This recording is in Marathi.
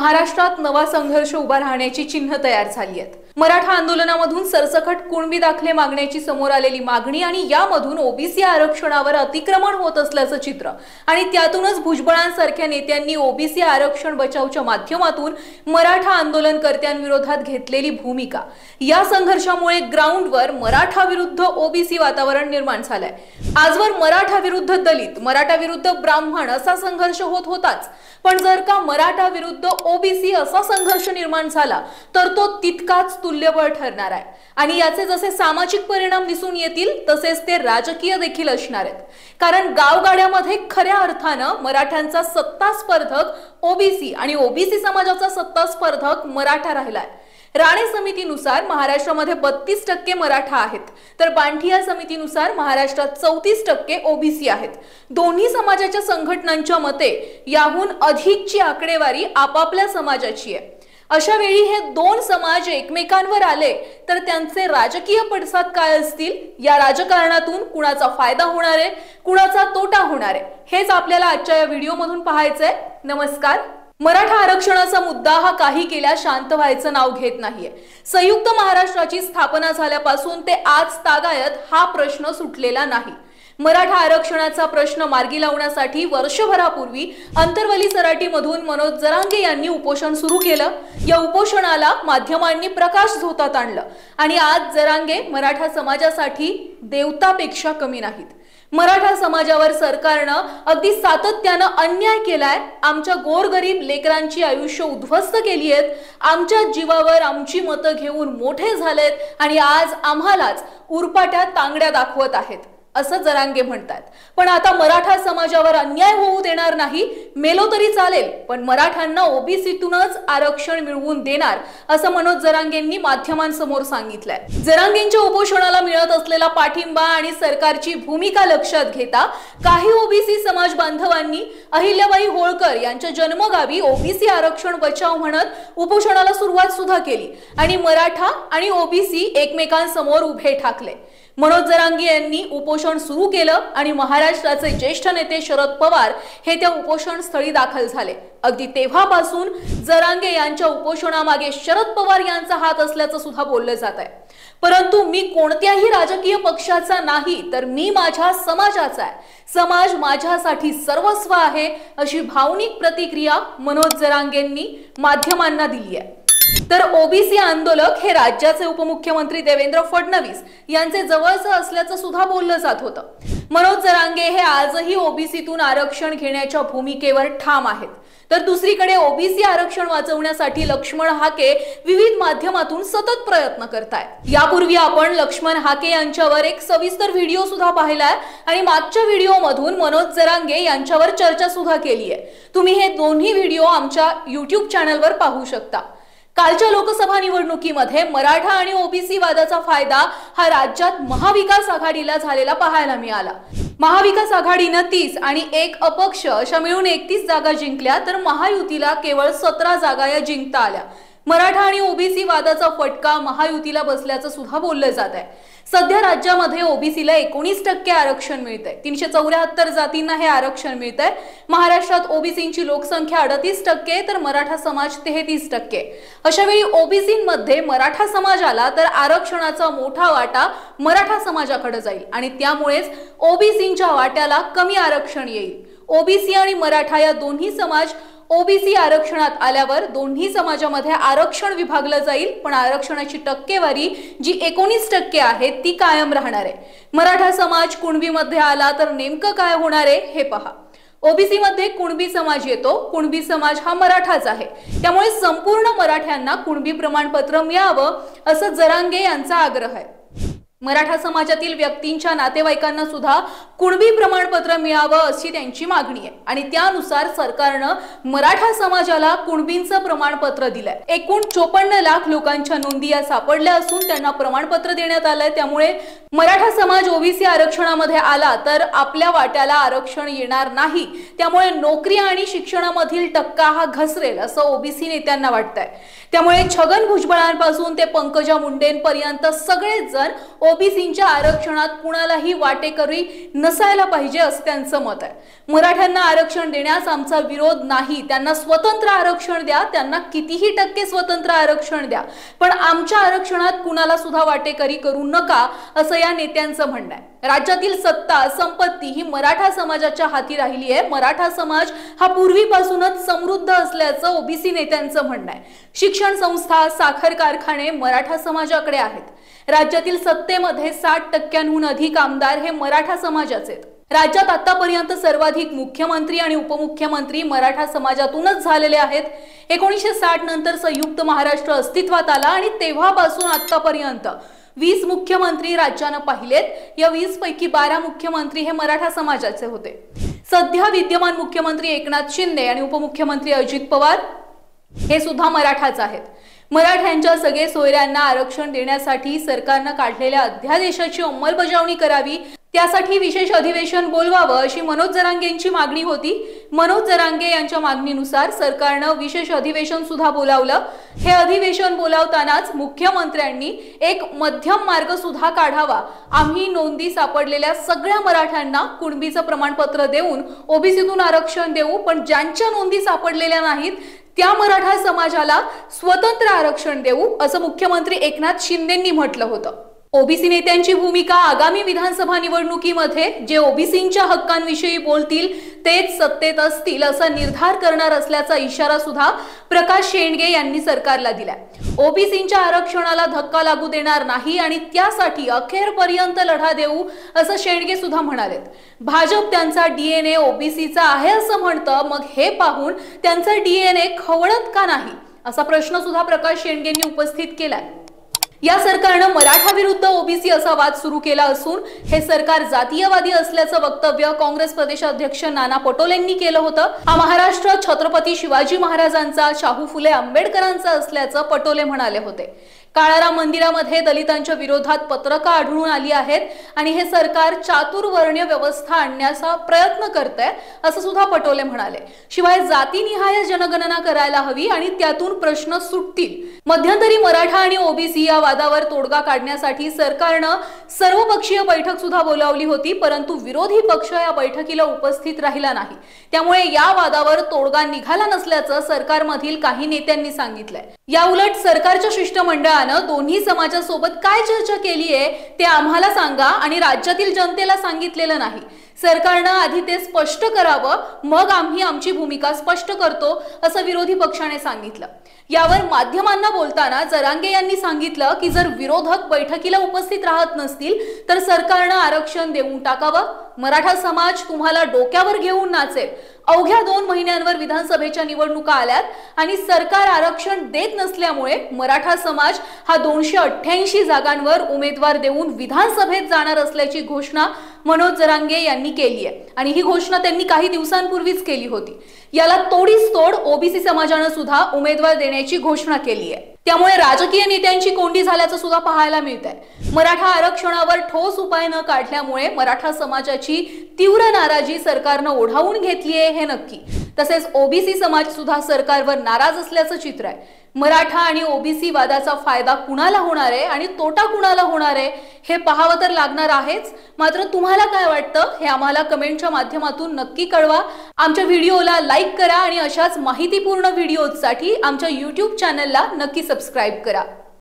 महाराष्ट्रात नवा संघर्ष उभा राहण्याची चिन्ह तयार झाली आहेत। मराठा आंदोलनामधून सरसकट कुणबी दाखले मागण्याची समोर आलेली मागणी आणि यामधून ओबीसी आरक्षणावर अतिक्रमण होत असल्याचं चित्र आणि त्यातूनच भुजबळांसारख्या नेत्यांनी ओबीसी आरक्षण बचावच्या माध्यमातून मराठा आंदोलनकर्त्यांविरोधात घेतलेली भूमिका, या संघर्षामुळे ग्राउंडवर मराठा विरुद्ध ओबीसी वातावरण निर्माण झालंय। आजवर मराठा विरुद्ध दलित, मराठा विरुद्ध ब्राह्मण असा संघर्ष होत होताच, पण जर का मराठा विरुद्ध ओबीसी असा संघर्ष निर्माण झाला तर तो तितकाच तुल्यबळ ठरणार आहे आणि याचे जसे सामाजिक परिणाम दिसून येतील तसेच ते राजकीय देखील असणार आहेत। कारण गावगाड्यामध्ये खऱ्या अर्थानं मराठ्यांचा सत्ता स्पर्धक ओबीसी आणि ओबीसी समाजाचा सत्ता स्पर्धक मराठा राहिलाय। राणे समितीनुसार महाराष्ट्रामध्ये 32% मराठा आहेत, तर बांठिया समितीनुसार महाराष्ट्रात 34% ओबीसी आहेत। दोन्ही समाजाच्या संघटनांच्या मते याहून अधिकची आकडेवारी आपापल्या समाजाची आहे। अशा वेळी हे दोन समाज एकमेकांवर आले तर त्यांचे राजकीय पडसाद काय असतील, या राजकारणातून कुणाचा फायदा होणार आहे, कुणाचा तोटा होणार आहे, हेच आपल्याला आजच्या या व्हिडिओमधून पाहायचंय। नमस्कार। मराठा आरक्षणाचा मुद्दा हा काही केल्या शांत व्हायचं नाव घेत नाहीये। संयुक्त महाराष्ट्राची स्थापना झाल्यापासून ते आज तागायत हा प्रश्न सुटलेला नाही। मराठा आरक्षणाचा प्रश्न मार्गी लावण्यासाठी वर्षभरापूर्वी अंतरवली सराटीमधून मनोज जरांगे यांनी उपोषण सुरू केलं। या उपोषणाला माध्यमांनी प्रकाश झोतात आणलं आणि आज जरांगे मराठा समाजासाठी देवतापेक्षा कमी नाहीत। मराठा समाजावर सरकारनं अगदी सातत्यानं अन्याय केलाय, आमच्या गोरगरीब लेकरांची आयुष्य उद्ध्वस्त केली आहेत, आमच्या जीवावर आमची मतं घेऊन मोठे झालेत आणि आज आम्हालाच उरपाट्या तांगड्या दाखवत आहेत असं जरांगे म्हणतात। पण आता मराठा समाजावर अन्याय होऊ देणार नाही, मेलो तरी चालेल पण मराठ्यांना ओबीसीतूनच आरक्षण मिळवून देणार असं मनोज जरांगेंनी माध्यमांसमोर सांगितलंय। जरांगेंच्या उपोषणाला मिळत असलेला पाठिंबा आणि सरकारची भूमिका लक्षात घेता काही ओबीसी समाज बांधवांनी अहिल्याबाई होळकर यांच्या जन्मगावी ओबीसी आरक्षण बचाव म्हणत उपोषणाला सुरुवात सुद्धा केली आणि मराठा आणि ओबीसी एकमेकांसमोर उभे ठाकले। मनोज जरांगे यांनी उपोषण सुरू केलं आणि महाराष्ट्राचे ज्येष्ठ नेते शरद पवार हे त्या उपोषण स्थळी दाखल झाले। अगदी तेव्हापासून जरांगे यांच्या उपोषणामागे शरद पवार यांचा हात असल्याचं सुद्धा बोललं जात आहे। परंतु मी कोणत्याही राजकीय पक्षाचा नाही, तर मी माझ्या समाजाचा आहे, समाज माझ्यासाठी सर्वस्व आहे अशी भावनिक प्रतिक्रिया मनोज जरांगेंनी माध्यमांना दिली आहे। तर ओबीसी आंदोलक हे राज्याचे उपमुख्यमंत्री देवेंद्र फडणवीस यांचे जवळचे असल्याचं सुद्धा बोललं जात होतं। मनोज जरांगे हे आजही ओबीसीतून आरक्षण घेण्याच्या भूमिकेवर ठाम आहेत, तर दुसरीकडे ओबीसी आरक्षण वाचवण्यासाठी लक्ष्मण हाके विविध माध्यमातून सतत प्रयत्न करतायत। यापूर्वी आपण लक्ष्मण हाके यांच्यावर एक सविस्तर व्हिडिओ सुद्धा पाहिलाय आणि मागच्या व्हिडिओमधून मनोज जरांगे यांच्यावर चर्चा सुद्धा केली आहे। तुम्ही हे दोन्ही व्हिडिओ आमच्या YouTube चॅनलवर पाहू शकता। कालच्या लोकसभा निवडणुकीमध्ये मराठा आणि ओबीसी वादाचा फायदा हा राज्यात महाविकास आघाडीला झालेला पाहायला मिळाला। महाविकास आघाडीने 30 आणि एक अपक्ष अशा मिळून 31 जागा जिंकल्या, तर महायुतीला केवळ 17 जागा या जिंकता आल्या। मराठा आणि ओबीसी वादाचा फटका महायुतीला बसल्याचं सुद्धा बोललं जात आहे। सध्या राज्यामध्ये ओबीसीला 19% आरक्षण मिळतंय, 374 जातींना हे आरक्षण मिळतंय। महाराष्ट्रात ओबीसींची लोकसंख्या 38%, तर मराठा समाज 33%। अशा वेळी ओबीसींमध्ये मराठा समाजाला तर आरक्षणाचा मोठा वाटा मराठा समाजाकडे जाईल आणि त्यामुळेच ओबीसींच्या वाट्याला कमी आरक्षण येईल। ओबीसी आणि मराठा या दोन्ही समाज ओबीसी आरक्षणात आल्यावर दोन्ही समाजामध्ये आरक्षण विभागलं जाईल, पण आरक्षणाची टक्केवारी जी 19% आहे ती कायम राहणार आहे। मराठा समाज कुणबीमध्ये आला तर नेमकं काय होणार आहे हे पहा। ओबीसी मध्ये कुणबी समाज येतो, कुणबी समाज हा मराठाच आहे, त्यामुळे संपूर्ण मराठ्यांना कुणबी प्रमाणपत्र मिळावं असं जरांगे यांचा आग्रह आहे। मराठा समाजातील व्यक्तींच्या नातेवाईकांना सुद्धा कुणबी प्रमाणपत्र मिळावं अशी त्यांची मागणी आहे आणि त्यानुसार सरकारनं मराठा समाजाला कुणबींचं प्रमाणपत्र दिलंय। एकूण 54 लाख लोकांच्या नोंदी या सापडल्या असून त्यांना प्रमाणपत्र देण्यात आलंय। त्यामुळे मराठा समाज ओबीसी आरक्षणामध्ये आला तर आपल्या वाट्याला आरक्षण येणार नाही, त्यामुळे नोकरी आणि शिक्षणामधील टक्का हा घसरेल असं ओबीसी नेत्यांना वाटतंय। त्यामुळे छगन भुजबळांपासून ते पंकजा मुंडेंपर्यंत सगळेच जण ओबीसींच्या आरक्षणात कुणालाही वाटेकरी नसायला पाहिजे असं त्यांचं मत आहे। मराठ्यांना आरक्षण देण्यास आमचा विरोध नाही, त्यांना स्वतंत्र आरक्षण द्या, त्यांना कितीही टक्के स्वतंत्र आरक्षण द्या, पण आमच्या आरक्षणात कुणाला सुद्धा वाटेकरी करू नका असं या नेत्यांचं म्हणणं आहे। राज्यातील सत्ता संपत्ती ही मराठा समाजाच्या हाती राहिली आहे। मराठा समाज हा पूर्वीपासूनच समृद्ध असल्याचं ओबीसी नेत्यांचं म्हणणं आहे। शिक्षण संस्था, साखर कारखाने मराठा समाजाकडे आहेत। राज्यातील सत्तेमध्ये 60% अधिक आमदार हे मराठा समाजाचे आहेत। राज्यात आतापर्यंत सर्वाधिक मुख्यमंत्री आणि उपमुख्यमंत्री मराठा समाजातूनच झालेले आहेत। 1960 नंतर संयुक्त महाराष्ट्र अस्तित्वात आला आणि तेव्हापासून आतापर्यंत 20 मुख्यमंत्री राज्याने पाहिलेत। या 20 पैकी 12 मुख्यमंत्री हे मराठा समाजाचे होते। सध्या विद्यमान मुख्यमंत्री एकनाथ शिंदे आणि उपमुख्यमंत्री अजित पवार हे सुद्धा मराठाच आहेत। मराठ्यांच्या सगळे सोयऱ्यांना आरक्षण देण्यासाठी सरकारने काढलेल्या अध्यादेशाची अंमलबजावणी करावी, त्यासाठी विशेष अधिवेशन बोलवावं अशी मनोज जरांगेंची मागणी होती। मनोज जरांगे यांच्या मागणीनुसार सरकारने विशेष अधिवेशन सुद्धा बोलावलं। हे अधिवेशन बोलावतानाच मुख्यमंत्र्यांनी एक मध्यम मार्ग सुद्धा काढावा। आम्ही नोंदी सापडलेल्या सगळ्या मराठ्यांना कुणबीचं प्रमाणपत्र देऊन ओबीसीतून आरक्षण देऊ, पण ज्यांच्या नोंदी सापडलेल्या नाहीत त्या मराठा समाजाला स्वतंत्र आरक्षण देऊ असं मुख्यमंत्री एकनाथ शिंदेंनी म्हटलं होतं। ओबीसी नेत्यांची भूमिका आगामी विधानसभा निवडणुकीमध्ये जे ओबीसींच्या हक्कांविषयी बोलतील तेच सत्तेत असतील असा निर्धार करणार असल्याचा इशारा सुद्धा प्रकाश शेंडगे यांनी सरकारला दिलाय। ओबीसींच्या आरक्षणाला धक्का लागू देणार नाही आणि त्यासाठी अखेरपर्यंत लढा देऊ असं शेंडगे सुद्धा म्हणालेत। भाजप त्यांचा डीएनए ओबीसीचा आहे असं म्हणतं, मग हे पाहून त्यांचा डीएनए खवळत का नाही असा प्रश्न सुद्धा प्रकाश शेंडगेंनी उपस्थित केलाय। या सरकारने मराठा विरुद्ध ओबीसी असा वाद सुरू केला असून हे सरकार जातीयवादी असल्याचं वक्तव्य काँग्रेस प्रदेशाध्यक्ष नाना पटोलेंनी केलं होतं। हा महाराष्ट्र छत्रपती शिवाजी महाराजांचा, शाहू फुले आंबेडकरांचा असल्याचं पटोले म्हणाले होते। काळाराम मंदिरामध्ये दलितांच्या विरोधात पत्रकं आढळून आली आहेत आणि हे सरकार चातुर्वर्ण्य व्यवस्था आणण्याचा प्रयत्न करतंय असं सुद्धा पटोले म्हणाले। शिवाय जातीनिहाय जनगणना करायला हवी आणि त्यातून प्रश्न सुटतील। मध्यंतरी मराठा आणि ओबीसी या वादावर तोडगा काढण्यासाठी सरकारने सर्वपक्षीय बैठक सुद्धा बोलावली होती, परंतु विरोधी पक्ष या बैठकीला उपस्थित राहिला नाही। त्यामुळे या वादावर तोडगा निघाला नसल्याचं सरकारमधील काही नेत्यांनी सांगितलंय। याउलट सरकारच्या शिष्टमंडळाने दोन्ही समाजासोबत काय चर्चा केली आहे ते आम्हाला सांगा आणि राज्यातील जनतेला सांगितलेलं नाही। सरकारने आधी ते स्पष्ट करावं, मग आम्ही आमची भूमिका स्पष्ट करतो असं विरोधी पक्षाने सांगितलं। यावर माध्यमांना बोलताना जरांगे यांनी सांगितलं की जर विरोधक बैठकीला उपस्थित राहत नसतील तर सरकारने आरक्षण देऊन टाकावं। मराठा समाज तुम्हाला डोक्यावर घेऊन नाचेल। अवघ्या 2 महिन्यांवर विधानसभेच्या निवडणुका आल्यात आणि सरकार आरक्षण देत नसल्यामुळे मराठा समाज हा 288 जागांवर उमेदवार देऊन विधानसभेत जाणार असल्याची घोषणा मनोज जरांगे यांनी केली आहे आणि ही घोषणा त्यांनी काही दिवसांपूर्वीच केली होती। याला तोडीस तोड ओबीसी समाजाने सुद्धा उमेदवार देण्याची घोषणा केली आहे। त्यामुळे राजकीय नेत्यांची कोंडी झाल्याचं सुद्धा पाहायला मिळतंय। मराठा आरक्षणावर ठोस उपाय न काढल्यामुळे मराठा समाजाची तीव्र नाराजी सरकारने ओढावून घेतली आहे हे नक्की। तसेच ओबीसी समाज सुद्धा सरकारवर नाराज असल्याचं चित्र आहे। मराठा आणि ओबीसी वादाचा फायदा कुणाला होणार आहे आणि तोटा कुणाला होणार आहे हे पाहावं तर लागणार आहेच। मात्र तुम्हाला काय वाटतं हे आम्हाला कमेंटच्या माध्यमातून नक्की कळवा। आमच्या व्हिडिओला लाईक करा आणि अशाच माहितीपूर्ण व्हिडिओसाठी आमच्या YouTube चॅनलला नक्की सबस्क्राइब करा।